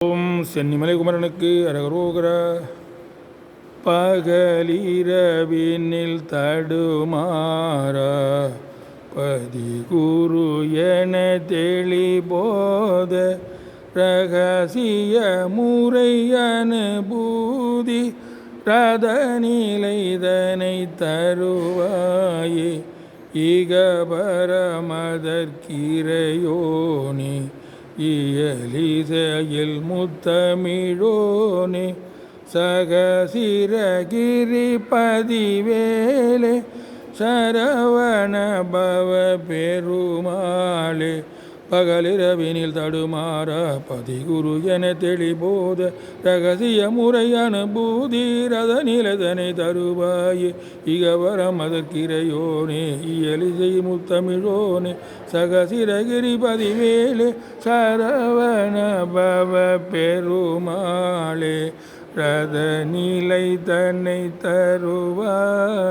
ஓம் சென்னிமலை குமரனுக்கு அரகரோகர. பகலிரவினில் தடுமாறா பதிகுரு என தெளிபோத ரகசிய முறை அனுபூதி ரதநிலைதனை தருவாயே இகபரமதற்கிரையோனே இயலிசையில் முத்தமிழோனே சகசிரகிரி பதிவேலே சரவண பவ பெருமாளே பகலிரவினில் தடுமாற பதிகுரு என தெளிபோத ரகசிய முறை அனுபூதி ரதநிலைதனை தருவாயே இகவரம் அதற்கிரையோனே இயலிசை முத்தமிழோனே சகசிரகிரி பதிவேலே சரவண பவ பெருமாளே ரதநிலைதனை தருவாயே.